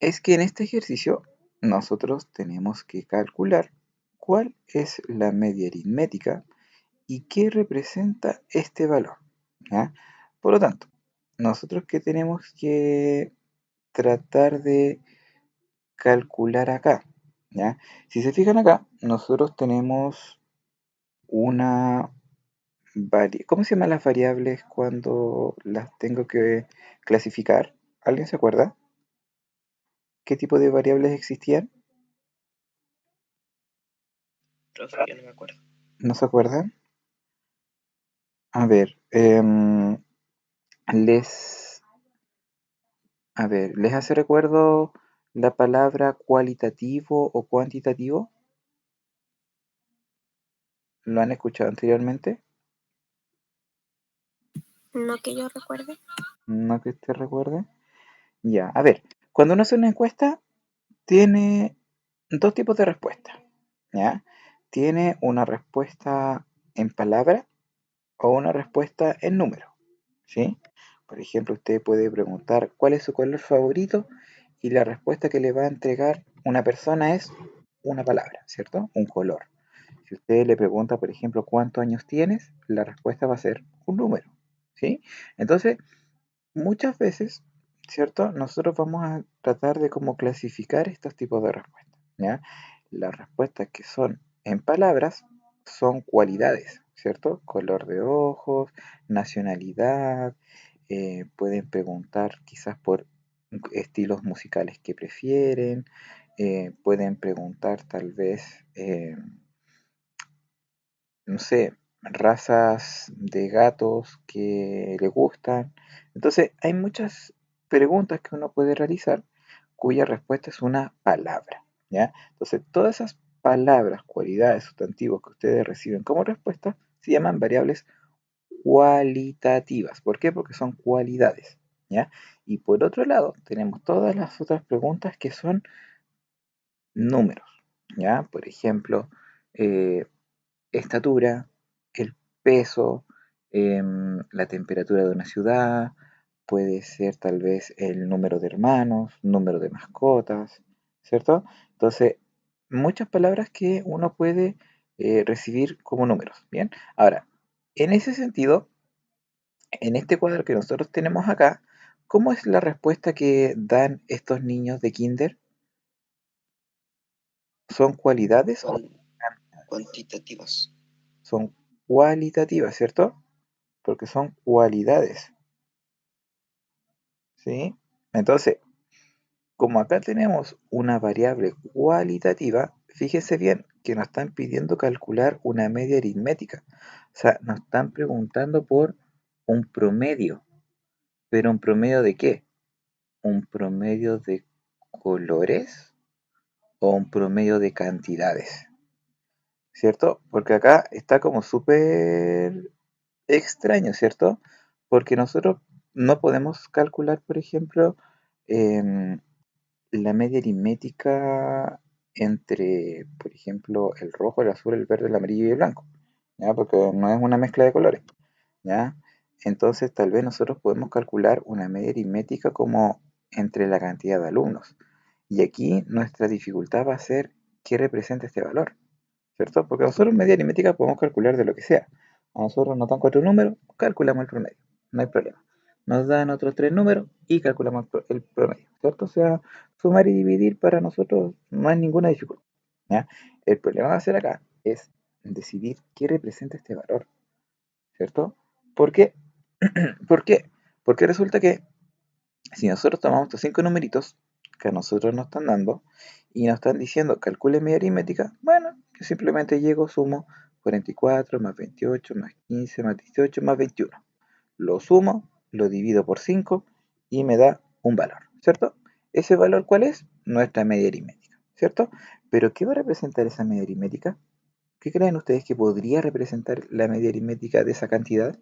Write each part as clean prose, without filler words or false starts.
Es que en este ejercicio nosotros tenemos que calcular cuál es la media aritmética y qué representa este valor. ¿Ya? Por lo tanto, nosotros que tenemos que tratar de calcular acá. ¿Ya? Si se fijan acá, nosotros tenemos una ¿Cómo se llaman las variables cuando las tengo que clasificar? ¿Alguien se acuerda? ¿Qué tipo de variables existían? Profe, yo no me acuerdo. ¿No se acuerdan? A ver, les, ¿les hace recuerdo la palabra cualitativo o cuantitativo? ¿Lo han escuchado anteriormente? No que yo recuerde. ¿No que te recuerde? Ya, a ver, cuando uno hace una encuesta, tiene dos tipos de respuesta, ¿ya? Tiene una respuesta en palabra o una respuesta en número, ¿sí? Por ejemplo, usted puede preguntar cuál es su color favorito y la respuesta que le va a entregar una persona es una palabra, ¿cierto? Un color. Si usted le pregunta, por ejemplo, cuántos años tienes, la respuesta va a ser un número, ¿sí? Entonces, muchas veces, ¿cierto? Nosotros vamos a tratar de cómo clasificar estos tipos de respuestas, ¿ya? Las respuestas que son en palabras son cualidades, ¿cierto? Color de ojos, nacionalidad, pueden preguntar quizás por estilos musicales que prefieren, pueden preguntar tal vez, no sé, razas de gatos que le gustan. Entonces, hay muchas preguntas que uno puede realizar cuya respuesta es una palabra, ¿ya? Entonces, todas esas palabras, cualidades, sustantivos que ustedes reciben como respuesta se llaman variables cualitativas. ¿Por qué? Porque son cualidades, ¿ya? Y por otro lado, tenemos todas las otras preguntas que son números, ¿ya? Por ejemplo, eh, estatura, el peso, la temperatura de una ciudad, puede ser tal vez el número de hermanos, número de mascotas, ¿cierto? Entonces, muchas palabras que uno puede recibir como números, ¿bien? Ahora, en ese sentido, en este cuadro que nosotros tenemos acá, ¿cómo es la respuesta que dan estos niños de kinder? ¿Son cualidades o Cuan- Cuantitativas. son cualitativas, ¿cierto? Porque son cualidades, ¿sí? Entonces, como acá tenemos una variable cualitativa, fíjese bien que nos están pidiendo calcular una media aritmética. O sea, nos están preguntando por un promedio. ¿Pero un promedio de qué? ¿Un promedio de colores o un promedio de cantidades? ¿Cierto? Porque acá está como súper extraño, ¿cierto? Porque nosotros no podemos calcular, por ejemplo, em, la media aritmética entre, por ejemplo, el rojo, el azul, el verde, el amarillo y el blanco, ¿ya? Porque no es una mezcla de colores, ¿ya? Entonces, tal vez nosotros podemos calcular una media aritmética como entre la cantidad de alumnos. Y aquí nuestra dificultad va a ser qué representa este valor, ¿cierto? Porque nosotros en media aritmética podemos calcular de lo que sea. A nosotros nos dan cuatro números, calculamos el promedio, no hay problema. Nos dan otros tres números y calculamos el promedio, ¿cierto? O sea, sumar y dividir para nosotros no es ninguna dificultad, ¿ya? El problema va a ser acá es decidir qué representa este valor, ¿cierto? ¿Por qué? ¿Por qué? Porque resulta que si nosotros tomamos estos cinco numeritos que a nosotros nos están dando y nos están diciendo calcule media aritmética, bueno, yo simplemente llego, sumo 44 más 28 más 15 más 18 más 21. Lo sumo, lo divido por 5 y me da un valor, ¿cierto? ¿Ese valor cuál es? Nuestra media aritmética, ¿cierto? Pero ¿qué va a representar esa media aritmética? ¿Qué creen ustedes que podría representar la media aritmética de esa cantidad?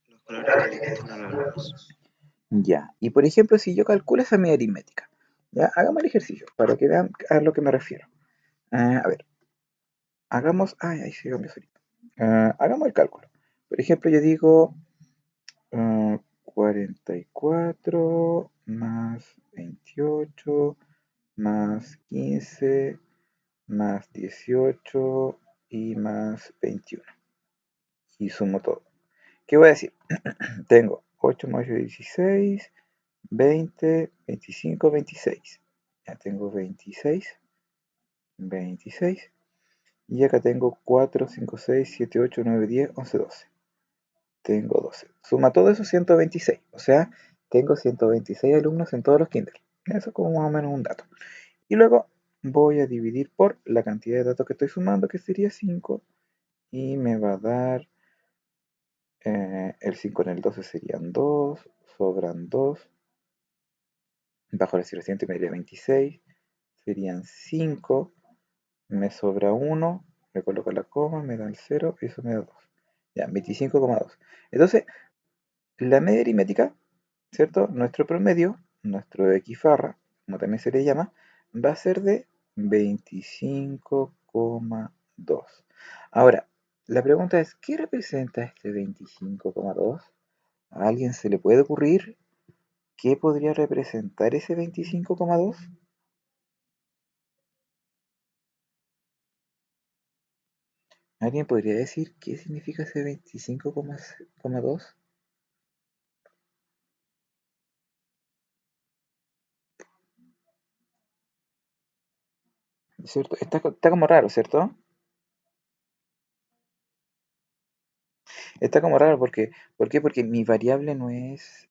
Los colores que le gustan a los alumnos. Ya, y por ejemplo, si yo calculo esa media aritmética, ya, hagamos el ejercicio para que vean a lo que me refiero. A ver, hagamos, ay, ahí se cambió solito. Hagamos el cálculo. Por ejemplo, yo digo 44 más 28 más 15 más 18 y más 21. Y sumo todo. ¿Qué voy a decir? Tengo 8 más 8, 16, 20, 25, 26. Ya tengo 26. Y acá tengo 4, 5, 6, 7, 8, 9, 10, 11, 12. Tengo 12. Suma todo eso 126. O sea, tengo 126 alumnos en todos los kinder. Eso como más o menos un dato. Y luego voy a dividir por la cantidad de datos que estoy sumando, que sería 5. Y me va a dar el 5 en el 12 serían 2. Sobran 2. Bajo la recién me daría 26. Serían 5. Me sobra 1. Le coloco la coma, me da el 0. Y eso me da 2. Ya, 25,2. Entonces, la media aritmética, ¿cierto? Nuestro promedio, nuestro equifarra, como también se le llama, va a ser de 25,2. Ahora, la pregunta es, ¿qué representa este 25,2? ¿A alguien se le puede ocurrir qué podría representar ese 25,2? ¿Alguien podría decir qué significa ese 25,2? ¿Cierto? Está como raro, ¿cierto? Está como raro porque, ¿por qué? Porque mi variable no es,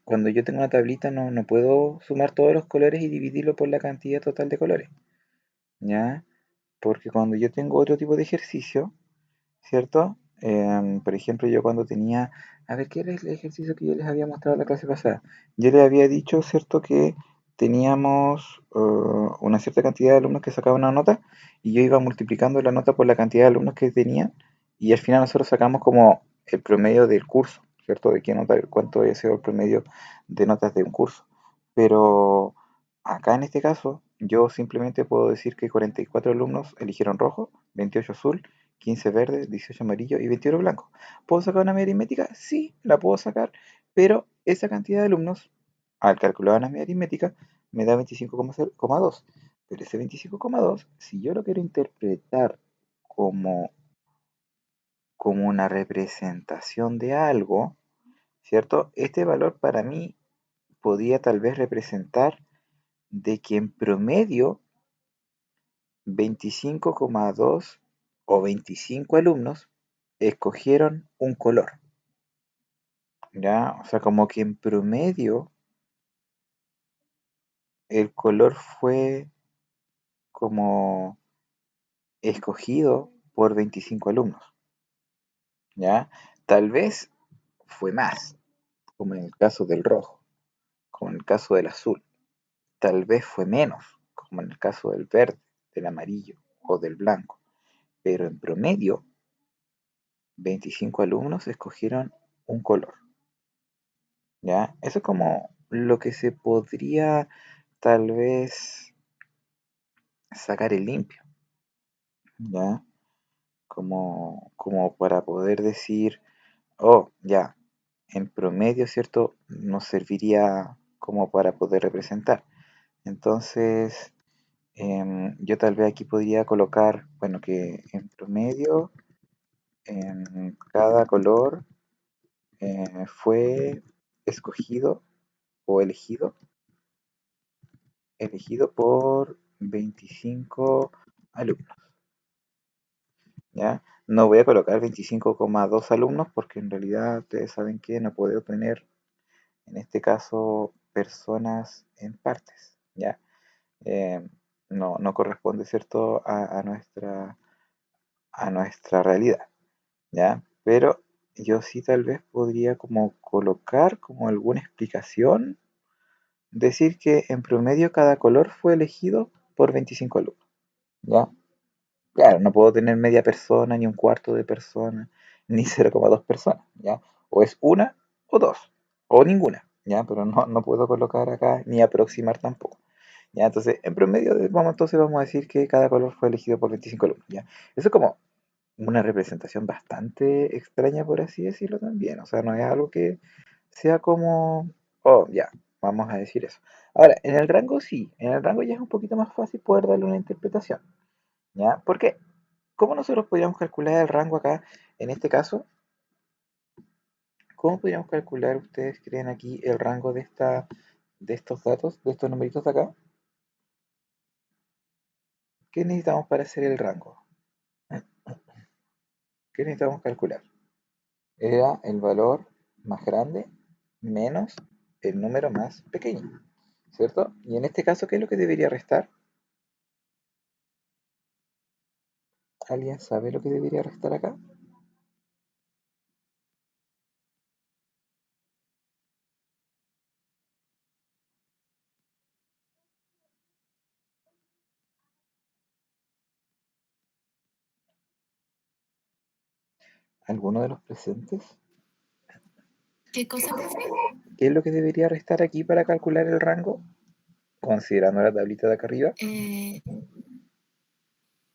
cuando yo tengo una tablita no puedo sumar todos los colores y dividirlo por la cantidad total de colores, ¿ya? Porque cuando yo tengo otro tipo de ejercicio, ¿cierto? Por ejemplo, yo cuando tenía, a ver, ¿qué era el ejercicio que yo les había mostrado la clase pasada? Yo les había dicho, ¿cierto? Que teníamos una cierta cantidad de alumnos que sacaban una nota y yo iba multiplicando la nota por la cantidad de alumnos que tenían y al final nosotros sacamos como el promedio del curso, ¿cierto? De qué nota, cuánto había sido el promedio de notas de un curso. Pero acá en este caso, yo simplemente puedo decir que 44 alumnos eligieron rojo, 28 azul, 15 verde, 18 amarillo y 21 blanco. ¿Puedo sacar una media aritmética? Sí, la puedo sacar, pero esa cantidad de alumnos, al calcular una media aritmética, me da 25,2. Pero ese 25,2, si yo lo quiero interpretar como, como una representación de algo, ¿cierto? Este valor para mí podría tal vez representar de que en promedio 25,2 o 25 alumnos escogieron un color, ¿ya? O sea, como que en promedio el color fue como escogido por 25 alumnos, ¿ya? Tal vez fue más, como en el caso del rojo, como en el caso del azul. Tal vez fue menos, como en el caso del verde, del amarillo o del blanco. Pero en promedio, 25 alumnos escogieron un color. ¿Ya? Eso es como lo que se podría tal vez sacar en limpio, ¿ya? Como para poder decir, oh, ya, en promedio, ¿cierto? Nos serviría como para poder representar. Entonces, yo tal vez aquí podría colocar, bueno, que en promedio, cada color fue escogido o elegido por 25 alumnos, ¿ya? No voy a colocar 25,2 alumnos porque en realidad ustedes saben que no puedo tener, en este caso, personas en partes, ¿ya? Eh, no corresponde, ¿cierto?, a nuestra realidad, ¿ya? Pero yo sí tal vez podría como colocar como alguna explicación, decir que en promedio cada color fue elegido por 25 alumnos, ¿ya? Claro, no puedo tener media persona, ni un cuarto de persona, ni 0,2 personas, ¿ya? O es una o dos, o ninguna, ¿ya? Pero no puedo colocar acá ni aproximar tampoco. Ya, entonces, en promedio, vamos a decir que cada color fue elegido por 25 alumnos, ya. Eso es como una representación bastante extraña, por así decirlo también. O sea, no es algo que sea como, oh, ya, vamos a decir eso. Ahora, en el rango sí, en el rango ya es un poquito más fácil poder darle una interpretación, ¿ya? Porque, ¿cómo nosotros podríamos calcular el rango acá, en este caso? ¿Cómo podríamos calcular, ustedes creen aquí, el rango de estos datos, de estos numeritos de acá? ¿Qué necesitamos para hacer el rango? ¿Qué necesitamos calcular? Era el valor más grande menos el número más pequeño, ¿cierto? Y en este caso, ¿qué es lo que debería restar? ¿Alguien sabe lo que debería restar acá? ¿Alguno de los presentes? ¿Qué cosa, profe? ¿Qué es lo que debería restar aquí para calcular el rango? Considerando la tablita de acá arriba. Eh,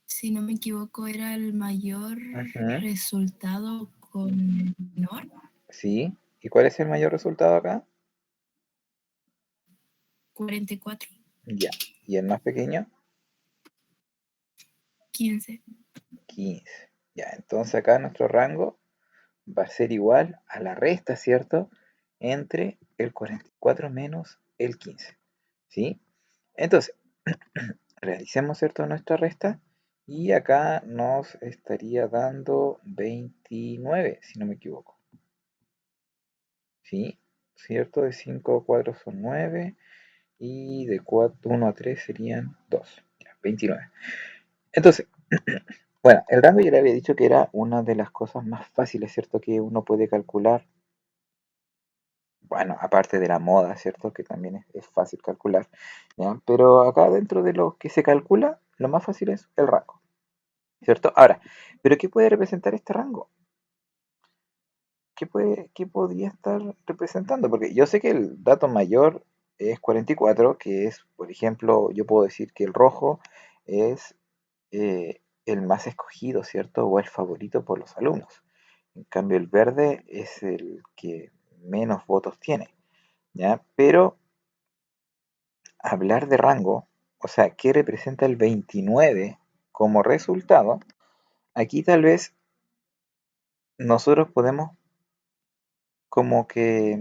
si no me equivoco, era el mayor Ujú, resultado con menor, sí. ¿Y cuál es el mayor resultado acá? 44, Ya. ¿Y el más pequeño? 15. 15. Ya, entonces acá nuestro rango va a ser igual a la resta, ¿cierto? Entre el 44 menos el 15. ¿Sí? Entonces, realicemos, ¿cierto? Nuestra resta. Y acá nos estaría dando 29, si no me equivoco. ¿Sí? ¿Cierto? De 5 a 4 son 9. Y de 1 a 3 serían 2. Ya, 29. Entonces, bueno, el rango ya le había dicho que era una de las cosas más fáciles, ¿cierto? Que uno puede calcular. Bueno, aparte de la moda, ¿cierto? Que también es fácil calcular, ¿ya? Pero acá dentro de lo que se calcula, lo más fácil es el rango, ¿cierto? Ahora, ¿pero qué puede representar este rango? ¿Qué podría estar representando? Porque yo sé que el dato mayor es 44, que es, por ejemplo, yo puedo decir que el rojo es el más escogido, ¿cierto? O el favorito por los alumnos. En cambio, el verde es el que menos votos tiene, ¿ya? Pero hablar de rango, o sea, ¿qué representa el 29 como resultado? Aquí tal vez nosotros podemos como que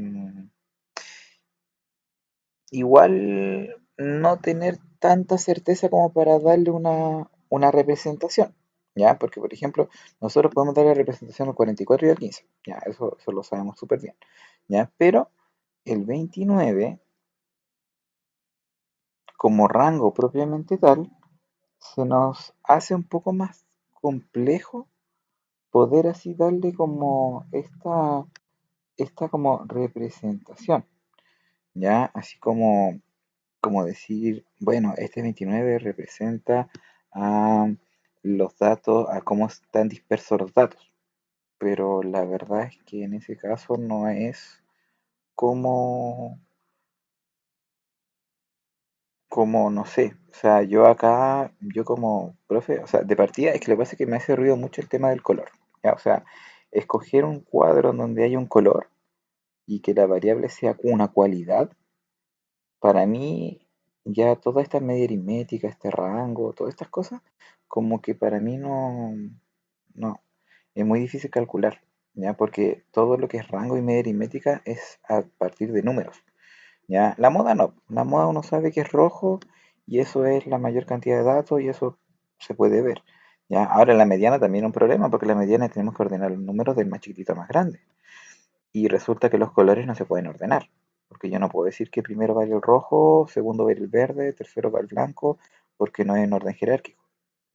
igual no tener tanta certeza como para darle una representación, ¿ya? Porque, por ejemplo, nosotros podemos darle representación al 44 y al 15, ¿ya? Eso lo sabemos súper bien, ¿ya? Pero el 29, como rango propiamente tal, se nos hace un poco más complejo poder así darle como esta como representación, ¿ya? Así como decir, bueno, este 29 representa a los datos, a cómo están dispersos los datos, pero la verdad es que en ese caso no es como, como no sé, o sea, yo acá, yo como profe, o sea, de partida es que lo que pasa es que me hace ruido mucho el tema del color, ¿ya? O sea, escoger un cuadro en donde haya un color y que la variable sea una cualidad, para mí ya toda esta media aritmética, este rango, todas estas cosas, como que para mí no, es muy difícil calcular, ¿ya? Porque todo lo que es rango y media aritmética es a partir de números, ¿ya? La moda no, la moda uno sabe que es rojo y eso es la mayor cantidad de datos y eso se puede ver, ¿ya? Ahora la mediana también es un problema porque la mediana tenemos que ordenar los números del más chiquitito al más grande. Y resulta que los colores no se pueden ordenar, porque yo no puedo decir que primero va el rojo, segundo va el verde, tercero va el blanco, porque no es en orden jerárquico,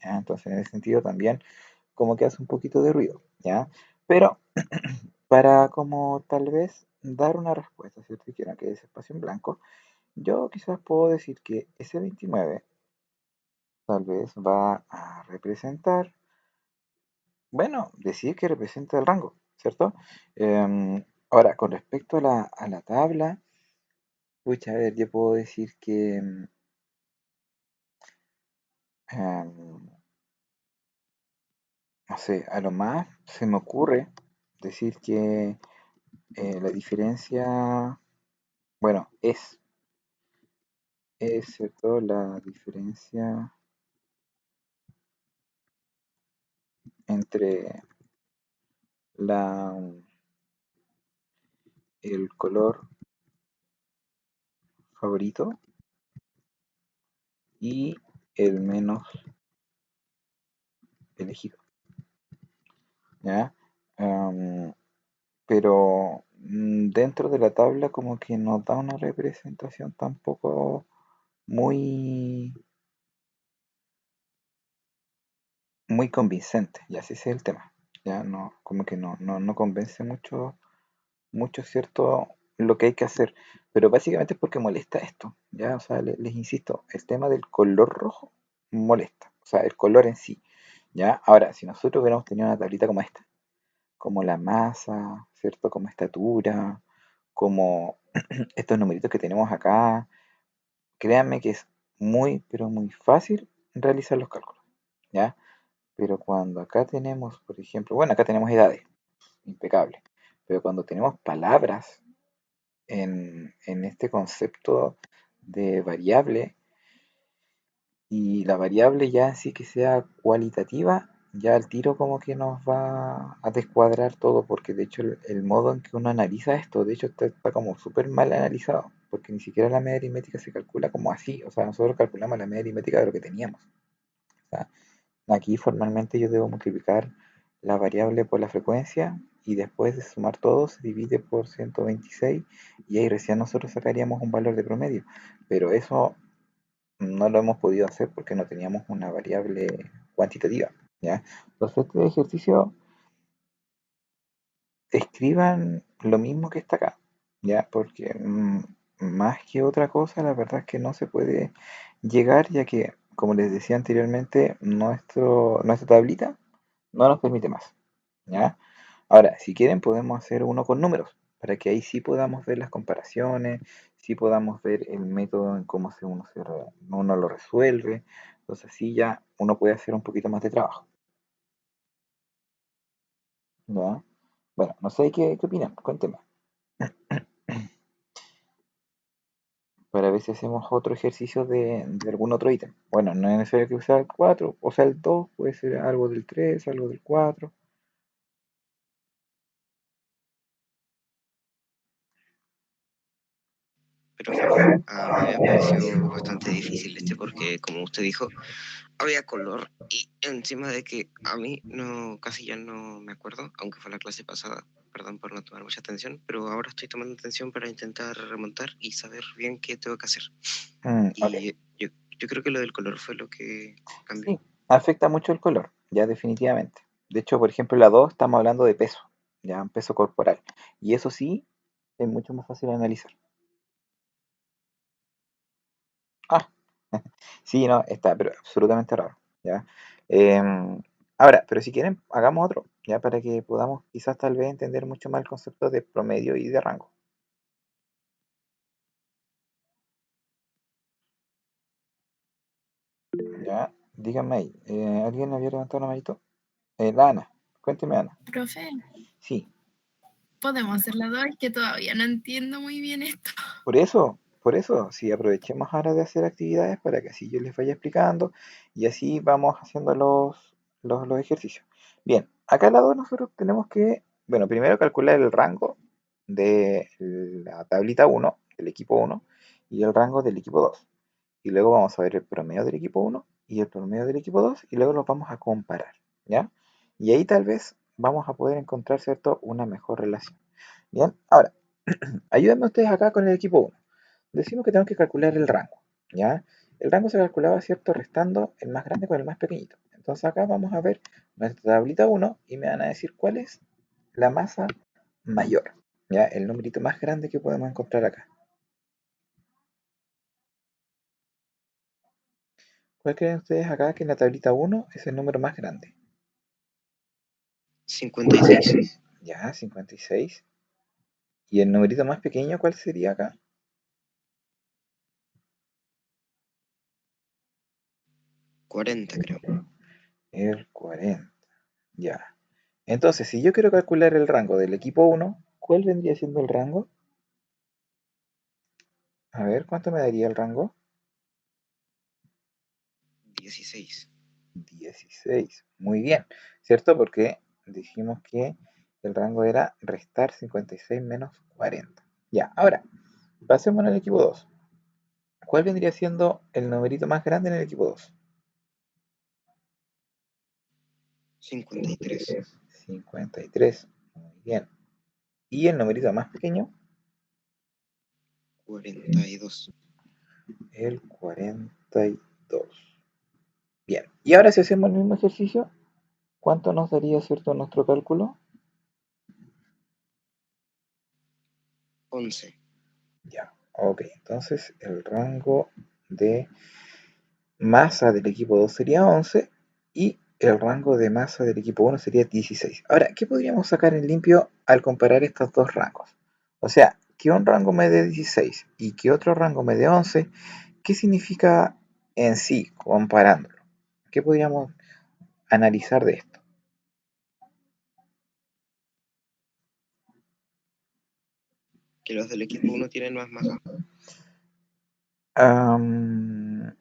¿ya? Entonces, en ese sentido también como que hace un poquito de ruido, ¿ya? Pero para como tal vez dar una respuesta, si ustedes quieren que ese espacio en blanco, yo quizás puedo decir que ese 29 tal vez va a representar, bueno, decir que representa el rango, ¿cierto? Ahora, con respecto a la tabla, pucha, a ver, yo puedo decir que em, no sé, a lo más se me ocurre decir que la diferencia, bueno, es cierto, la diferencia entre la, el color favorito y el menos elegido, ¿ya? Em, pero dentro de la tabla como que nos da una representación tampoco muy, muy convincente, y así es el tema, ya no, como que no convence mucho cierto lo que hay que hacer, pero básicamente es porque molesta esto, ya, o sea, les insisto, el tema del color rojo molesta, o sea, el color en sí, ya, ahora, si nosotros hubiéramos tenido una tablita como esta, como la masa, ¿cierto? Como estatura, como estos numeritos que tenemos acá, créanme que es muy, pero muy fácil realizar los cálculos, ¿ya? Pero cuando acá tenemos, por ejemplo, bueno, acá tenemos edades, impecable, pero cuando tenemos palabras en este concepto de variable, y la variable ya en sí que sea cualitativa, ya al tiro como que nos va a descuadrar todo, porque de hecho el modo en que uno analiza esto, de hecho está como súper mal analizado, porque ni siquiera la media aritmética se calcula como así, o sea, nosotros calculamos la media aritmética de lo que teníamos. O sea, aquí formalmente yo debo multiplicar la variable por la frecuencia y después de sumar todo se divide por 126 y ahí recién nosotros sacaríamos un valor de promedio. Pero eso no lo hemos podido hacer porque no teníamos una variable cuantitativa, ¿ya? Entonces este ejercicio, escriban lo mismo que está acá, ¿ya? Porque más que otra cosa, la verdad es que no se puede llegar, ya que, como les decía anteriormente, nuestra tablita no nos permite más, ¿ya? Ahora, si quieren, podemos hacer uno con números, para que ahí sí podamos ver las comparaciones, sí podamos ver el método en cómo uno lo resuelve. Entonces, sí, ya uno puede hacer un poquito más de trabajo, ¿ya? Bueno, no sé qué opinan, cuéntenme, para ver si hacemos otro ejercicio de algún otro ítem. Bueno, no es necesario que usar el 4, o sea, el 2 puede ser algo del 3, algo del 4. Profe, a mí me pareció bastante difícil porque, como usted dijo, había color y encima de que a mí no, casi ya no me acuerdo, aunque fue la clase pasada, perdón por no tomar mucha atención, pero ahora estoy tomando atención para intentar remontar y saber bien qué tengo que hacer. Ok, Y yo creo que lo del color fue lo que cambió. sí, afecta mucho el color, ya definitivamente. De hecho, por ejemplo, la 2 estamos hablando de peso, ya un peso corporal. Y eso sí, es mucho más fácil de analizar. Ah, sí, no, está, pero absolutamente raro, ¿ya? Ahora, pero si quieren, hagamos otro, ya para que podamos quizás tal vez entender mucho más el concepto de promedio y de rango, ¿ya? Díganme ahí, ¿alguien había levantado una manito? La Ana, cuénteme Ana. Profe, Sí, podemos hacer la dos, que todavía no entiendo muy bien esto. por eso, sí, aprovechemos ahora de hacer actividades para que así yo les vaya explicando y así vamos haciendo los ejercicios. Bien, acá al lado nosotros tenemos que, bueno, primero calcular el rango de la tablita uno del equipo uno y el rango del equipo 2. Y luego vamos a ver el promedio del equipo uno y el promedio del equipo 2 y luego los vamos a comparar, ¿ya? Y ahí tal vez vamos a poder encontrar, ¿cierto?, una mejor relación. Bien, ahora, ayúdenme ustedes acá con el equipo uno. Decimos que tenemos que calcular el rango, ¿ya? El rango se calculaba, ¿cierto?, restando el más grande con el más pequeñito. Entonces acá vamos a ver nuestra tablita uno y me van a decir cuál es la masa mayor, ¿ya? El numerito más grande que podemos encontrar acá. ¿Cuál creen ustedes acá que en la tablita uno es el número más grande? 56. Ya, 56. ¿Y el numerito más pequeño cuál sería acá? 40, creo. El 40. Ya. Entonces, si yo quiero calcular el rango del equipo 1, ¿cuál vendría siendo el rango? A ver, ¿cuánto me daría el rango? 16. 16. Muy bien, ¿cierto? Porque dijimos que el rango era restar 56 menos 40. Ya, ahora, pasemos al equipo 2. ¿Cuál vendría siendo el numerito más grande en el equipo 2? 53. 53. Muy bien. ¿Y el numerito más pequeño? 42. El 42. Bien. Y ahora si hacemos el mismo ejercicio, ¿cuánto nos daría, cierto, nuestro cálculo? 11. Ya. Ok, entonces el rango de masa del equipo 2 sería 11 y el rango de masa del equipo 1 sería 16. Ahora, ¿qué podríamos sacar en limpio al comparar estos dos rangos? O sea, que un rango me dé 16 y que otro rango me dé 11, ¿qué significa en sí comparándolo? ¿Qué podríamos analizar de esto? Que los del equipo 1 tienen más masa. Am,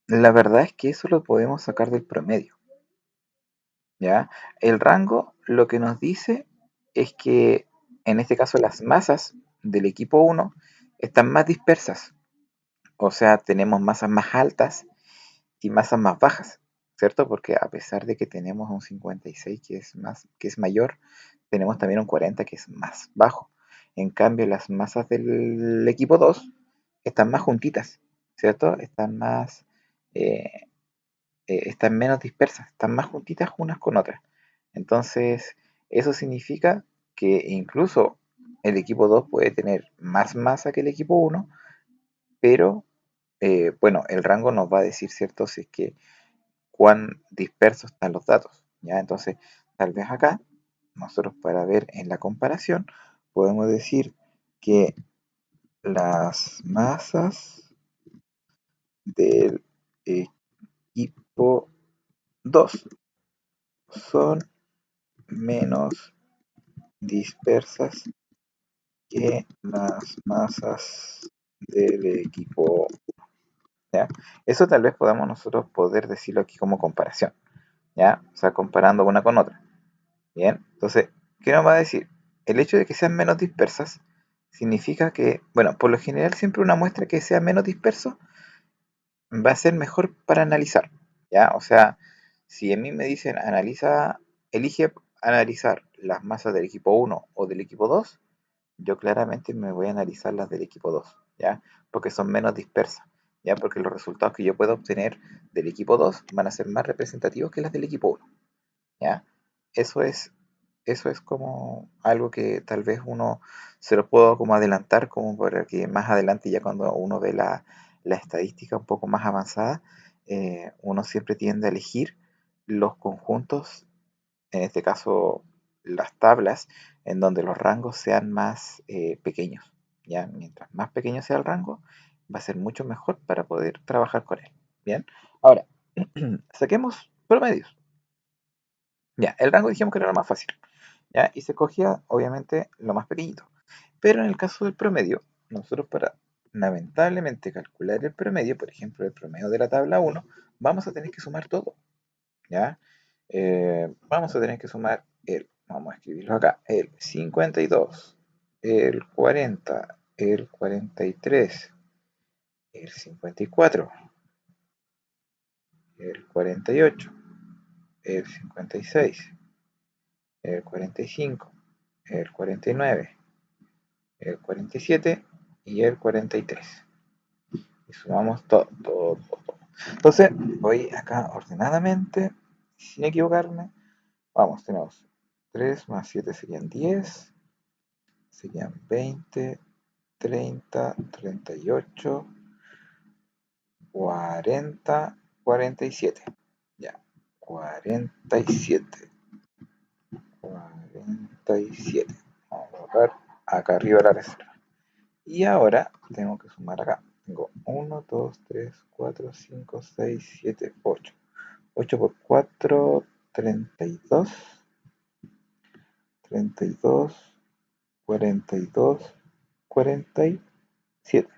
la verdad es que eso lo podemos sacar del promedio. ¿Ya? El rango lo que nos dice es que en este caso las masas del equipo 1 están más dispersas, o sea, tenemos masas más altas y masas más bajas, ¿cierto? Porque a pesar de que tenemos un 56 que es mayor, tenemos también un 40 que es más bajo. En cambio, las masas del equipo 2 están más juntitas, ¿cierto? Eh, están menos dispersas, están más juntitas unas con otras. Entonces, eso significa que incluso el equipo 2 puede tener más masa que el equipo 1, pero bueno, el rango nos va a decir, ¿cierto? Si es que cuán dispersos están los datos, ¿ya? Entonces, tal vez acá, nosotros para ver en la comparación, podemos decir que las masas del equipo 2 son menos dispersas que las masas del equipo, ¿ya? Eso tal vez podamos nosotros poder decirlo aquí como comparación, ¿ya? O sea, comparando una con otra, ¿bien? Entonces, ¿qué nos va a decir? El hecho de que sean menos dispersas significa que, bueno, por lo general siempre una muestra que sea menos disperso va a ser mejor para analizar, ¿ya? O sea, si a mí me dicen elige analizar las masas del equipo 1 o del equipo 2, yo claramente me voy a analizar las del equipo 2, ¿ya? Porque son menos dispersas, ¿ya? Porque los resultados que yo puedo obtener del equipo 2 van a ser más representativos que las del equipo 1, ¿ya? Eso es, eso es como algo que tal vez uno se lo puedo como adelantar, como para que más adelante, ya cuando uno ve la estadística un poco más avanzada, uno siempre tiende a elegir los conjuntos, en este caso las tablas, en donde los rangos sean más pequeños. ¿Ya? Mientras más pequeño sea el rango, va a ser mucho mejor para poder trabajar con él. Bien, ahora, saquemos promedios. Ya, el rango dijimos que era lo más fácil, ¿ya? Y se cogía, obviamente, lo más pequeñito. Pero en el caso del promedio, nosotros para lamentablemente calcular el promedio, por ejemplo, el promedio de la tabla 1, vamos a tener que sumar todo, ¿ya? Vamos a tener que sumar vamos a escribirlo acá, el 52, el 40, el 43, el 54, el 48, el 56, el 45, el 49, el 47 y el 43. Y sumamos todo, todo, todo, todo. Entonces, voy acá ordenadamente, sin equivocarme. Vamos, tenemos 3 más 7 serían 10, serían 20, 30, 38, 40, 47. Ya, 47. 47. Vamos a colocar acá arriba la reserva. Y ahora tengo que sumar acá. Tengo 1, 2, 3, 4, 5, 6, 7, 8. 8 por 4, 32. 32, 42, 47.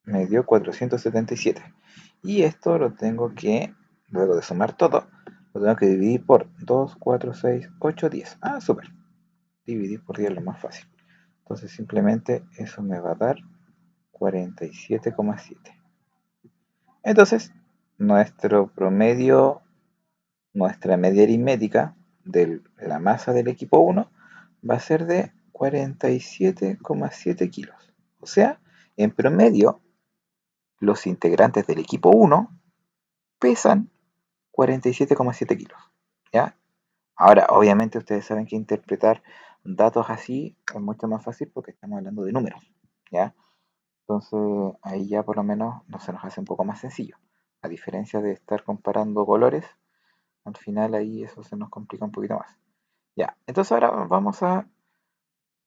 Me dio 477. Y esto lo tengo que, luego de sumar todo, lo tengo que dividir por 2, 4, 6, 8, 10. Ah, súper. Dividir por 10 es lo más fácil. Entonces simplemente eso me va a dar 47,7. Entonces, nuestro promedio, nuestra media aritmética de la masa del equipo 1 va a ser de 47,7 kilos. O sea, en promedio, los integrantes del equipo 1 pesan 47,7 kilos. ¿Ya? Ahora, obviamente ustedes saben que interpretar datos así es mucho más fácil porque estamos hablando de números. ¿Ya? Entonces ahí ya por lo menos no se nos hace un poco más sencillo. A diferencia de estar comparando colores, al final ahí eso se nos complica un poquito más. Ya, entonces ahora vamos a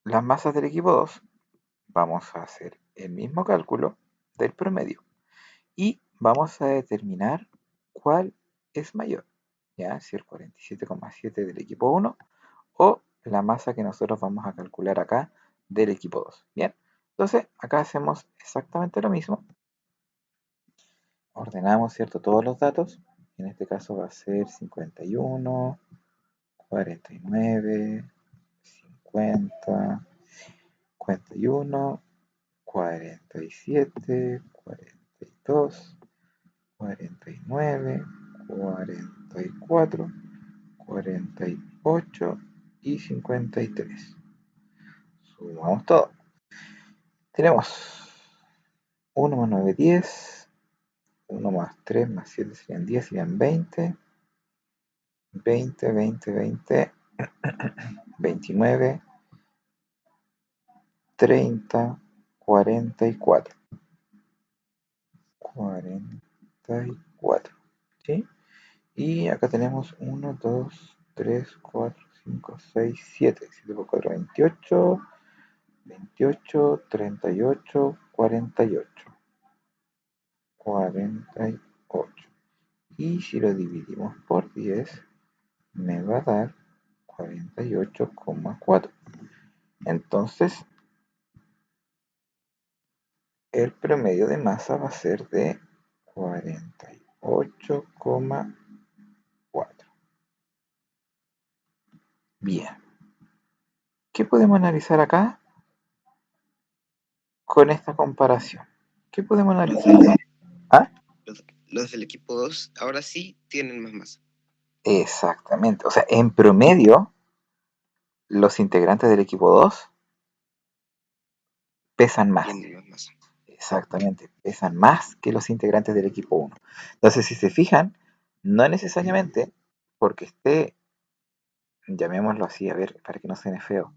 las masas del equipo 2. Vamos a hacer el mismo cálculo del promedio y vamos a determinar cuál es mayor. Ya, si el 47,7 del equipo 1 o la masa que nosotros vamos a calcular acá del equipo 2. Bien, entonces acá hacemos exactamente lo mismo. Ordenamos, ¿cierto?, todos los datos. En este caso va a ser 51, 49, 50, 51, 47, 42, 49, 44, 48 y 53. Sumamos todo. Tenemos 1 más 9, 10. 1 más 3 más 7 serían 10, serían 20. 20, 20, 20, 29, 30, 44. 44. ¿Sí? Y acá tenemos 1, 2, 3, 4, 5, 6, 7. 7 por 4, 28. 28, 38, 48. 48. Y si lo dividimos por 10, me va a dar 48,4. Entonces, el promedio de masa va a ser de 48,4. Bien. ¿Qué podemos analizar acá con esta comparación? ¿Qué podemos analizar? ¿Ah? Los del equipo 2 ahora sí tienen más masa. Exactamente. O sea, en promedio, los integrantes del equipo 2 pesan más. Tienen más masa. Exactamente, pesan más que los integrantes del equipo 1. Entonces, si se fijan, no necesariamente porque esté, llamémoslo así, a ver, para que no suene feo,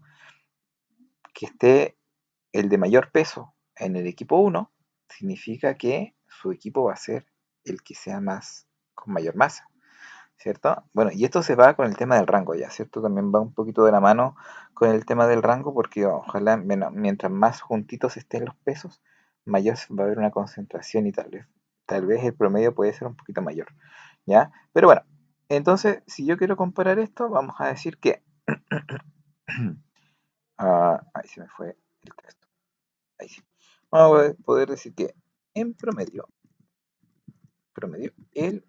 que esté el de mayor peso en el equipo 1, significa que su equipo va a ser el que sea más con mayor masa, ¿cierto? Bueno, y esto se va con el tema del rango, ya, ¿cierto? También va un poquito de la mano con el tema del rango, porque ojalá, mientras más juntitos estén los pesos, mayor va a haber una concentración y tal vez el promedio puede ser un poquito mayor, ¿ya? Pero bueno, entonces, si yo quiero comparar esto, vamos a decir que... ahí se me fue el texto. Ahí sí. Vamos a poder decir que en promedio, en,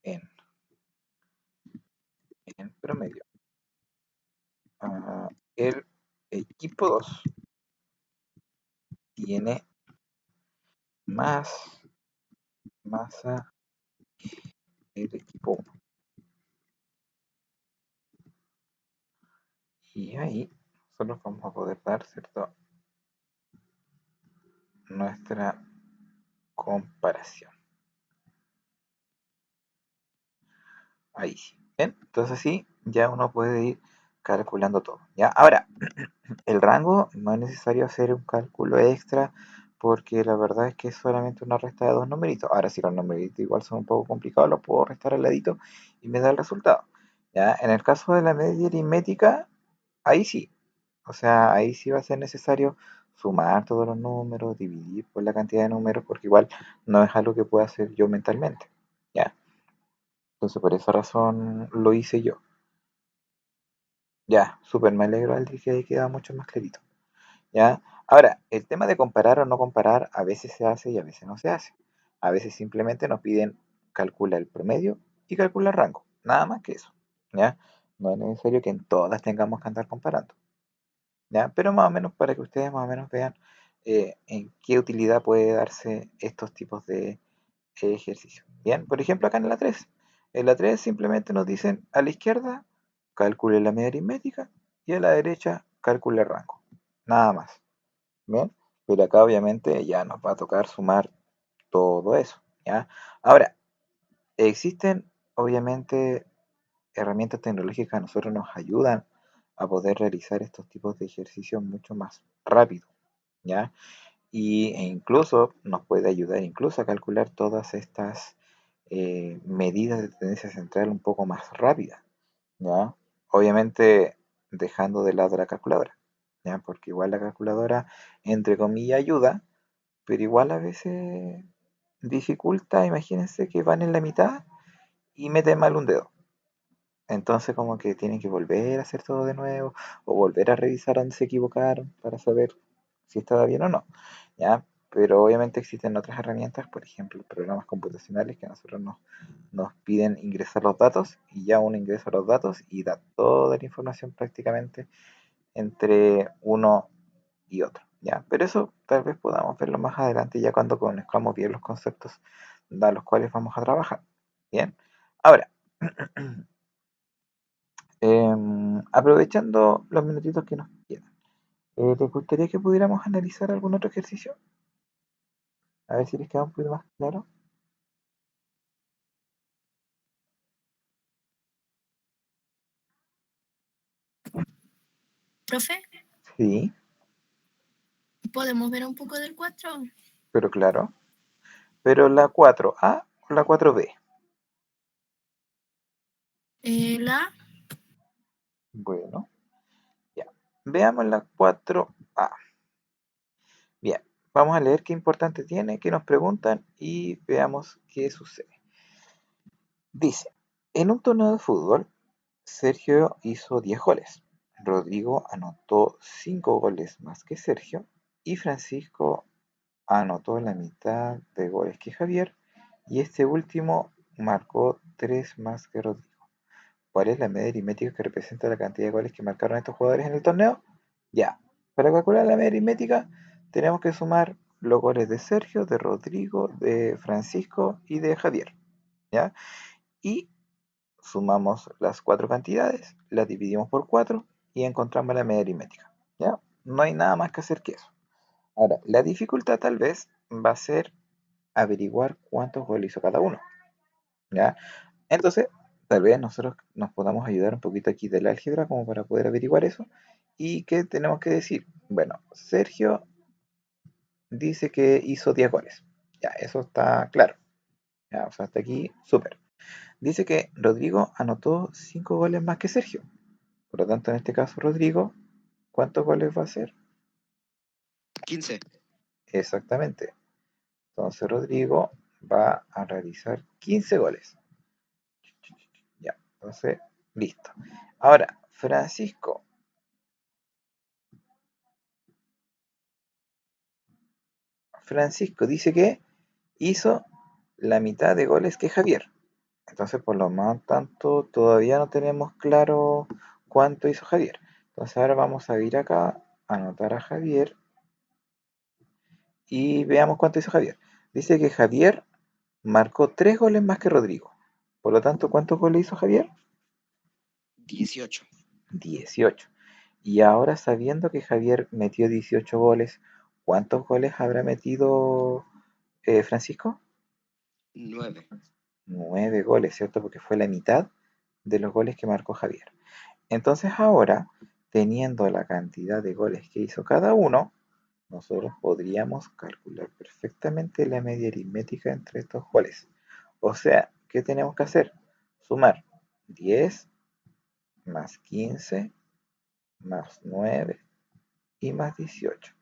en promedio, el equipo 2 tiene más masa el equipo 1. Y ahí nosotros vamos a poder dar, ¿cierto?, nuestra comparación. Ahí sí. ¿Ven? Entonces sí, ya uno puede ir calculando todo. ¿Ya? Ahora, el rango no es necesario hacer un cálculo extra porque la verdad es que es solamente una resta de dos numeritos. Ahora, si los numeritos igual son un poco complicados, los puedo restar al ladito y me da el resultado. ¿Ya? En el caso de la media aritmética, ahí sí. O sea, ahí sí va a ser necesario sumar todos los números, dividir por la cantidad de números, porque igual no es algo que pueda hacer yo mentalmente, ¿ya? Entonces por esa razón lo hice yo. Ya, súper me alegro, Aldri, que ahí queda mucho más clarito. ¿Ya? Ahora, el tema de comparar o no comparar a veces se hace y a veces no se hace. A veces simplemente nos piden calcula el promedio y calcula el rango. Nada más que eso. ¿Ya? No es necesario que en todas tengamos que andar comparando. ¿Ya? Pero más o menos para que ustedes más o menos vean en qué utilidad puede darse estos tipos de ejercicios. Bien, por ejemplo acá en la 3. En la 3 simplemente nos dicen a la izquierda calcule la media aritmética y a la derecha calcule el rango. Nada más. Bien, pero acá obviamente ya nos va a tocar sumar todo eso, ¿ya? Ahora, existen obviamente herramientas tecnológicas que a nosotros nos ayudan a poder realizar estos tipos de ejercicios mucho más rápido, ¿ya? E incluso nos puede ayudar incluso a calcular todas estas medidas de tendencia central un poco más rápida, ¿ya? Obviamente dejando de lado la calculadora, ¿ya? Porque igual la calculadora, entre comillas, ayuda, pero igual a veces dificulta. Imagínense que van en la mitad y meten mal un dedo. Entonces como que tienen que volver a hacer todo de nuevo o volver a revisar dónde se equivocaron para saber si estaba bien o no. ¿Ya? Pero obviamente existen otras herramientas, por ejemplo, programas computacionales que a nosotros nos piden ingresar los datos y ya uno ingresa los datos y da toda la información prácticamente entre uno y otro, ¿ya? Pero eso tal vez podamos verlo más adelante ya cuando conozcamos bien los conceptos a los cuales vamos a trabajar, ¿bien? Ahora, aprovechando los minutitos que nos quedan, ¿les gustaría que pudiéramos analizar algún otro ejercicio? A ver si les queda un poquito más claro. Profe, Sí, ¿podemos ver un poco del 4? pero claro. Pero la 4A o la 4B. La Bueno, ya. Veamos la 4A. Bien, vamos a leer qué importante tiene, qué nos preguntan y veamos qué sucede. Dice, en un torneo de fútbol, Sergio hizo 10 goles, Rodrigo anotó 5 goles más que Sergio y Francisco anotó la mitad de goles que Javier y este último marcó 3 más que Rodrigo. ¿Cuál es la media aritmética que representa la cantidad de goles que marcaron estos jugadores en el torneo? Ya, para calcular la media aritmética tenemos que sumar los goles de Sergio, de Rodrigo, de Francisco y de Javier, ¿ya? Y sumamos las cuatro cantidades, las dividimos por 4 y encontramos la media aritmética, ¿ya? No hay nada más que hacer que eso. Ahora, la dificultad tal vez va a ser averiguar cuántos goles hizo cada uno, ¿ya? Entonces, tal vez nosotros nos podamos ayudar un poquito aquí del álgebra como para poder averiguar eso. ¿Y qué tenemos que decir? Bueno, Sergio dice que hizo 10 goles. Ya, eso está claro. Ya, o sea, hasta aquí, súper. Dice que Rodrigo anotó 5 goles más que Sergio. Por lo tanto, en este caso, Rodrigo, ¿cuántos goles va a hacer? 15. Exactamente. Entonces, Rodrigo va a realizar 15 goles. Ya, entonces, listo. Ahora, Francisco. Francisco dice que hizo la mitad de goles que Javier. Entonces, por lo más tanto, todavía no tenemos claro cuánto hizo Javier. Entonces, ahora vamos a ir acá, anotar a Javier y veamos cuánto hizo Javier. Dice que Javier marcó 3 goles más que Rodrigo. Por lo tanto, ¿cuántos goles hizo Javier? 18. 18. Y ahora sabiendo que Javier metió 18 goles, ¿cuántos goles habrá metido Francisco? 9. 9 goles, ¿cierto? Porque fue la mitad de los goles que marcó Javier. Entonces ahora, teniendo la cantidad de goles que hizo cada uno, nosotros podríamos calcular perfectamente la media aritmética entre estos goles. O sea, ¿qué tenemos que hacer? Sumar 10 más 15 más 9 y más 18.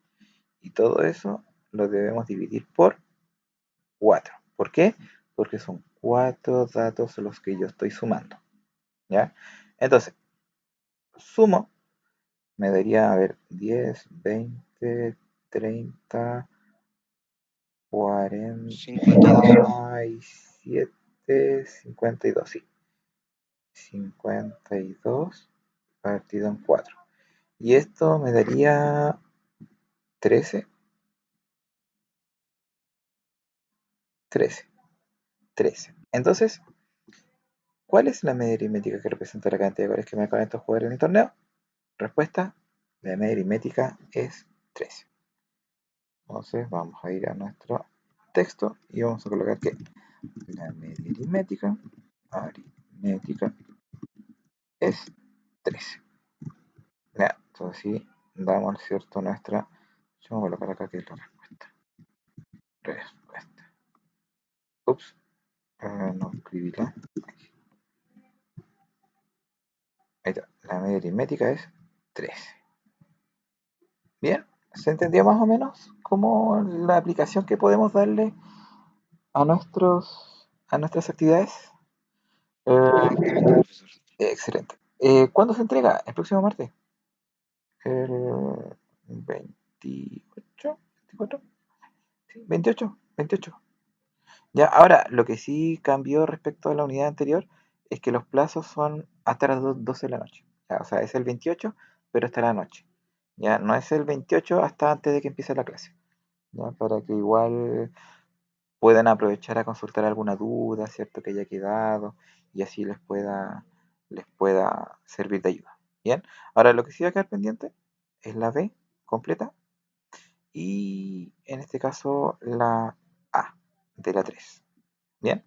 Y todo eso lo debemos dividir por 4. ¿Por qué? Porque son 4 datos los que yo estoy sumando. ¿Ya? Entonces, sumo, me daría, a ver, 10, 20, 30, 52. 47, 52, sí. 52 partido en 4. Y esto me daría 13, 13, 13. Entonces, ¿cuál es la media aritmética que representa la cantidad de goles que marcan estos jugadores en el torneo? Respuesta, la media aritmética es 13. Entonces vamos a ir a nuestro texto y vamos a colocar que la media aritmética es 13. Ya, entonces sí, damos cierto nuestra. Yo voy a colocar acá que es la respuesta. Ups, no escribí la. Ahí está, la media aritmética es 13. Bien, ¿se entendió más o menos cómo la aplicación que podemos darle a nuestras actividades? Perfectamente, profesor. Excelente. ¿Cuándo se entrega? ¿El próximo martes? El 28, 24, sí, 28, 28. Ya, ahora, lo que sí cambió respecto a la unidad anterior es que los plazos son hasta las 12 de la noche. Ya, o sea, es el 28, pero hasta la noche. Ya, no es el 28 hasta antes de que empiece la clase. Ya, para que igual puedan aprovechar a consultar alguna duda, ¿cierto? Que haya quedado y así les pueda servir de ayuda. Bien, ahora lo que sí va a quedar pendiente es la B completa y en este caso la A de la 3. Bien,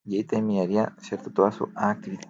y ahí terminaría, ¿cierto? Toda su actividad.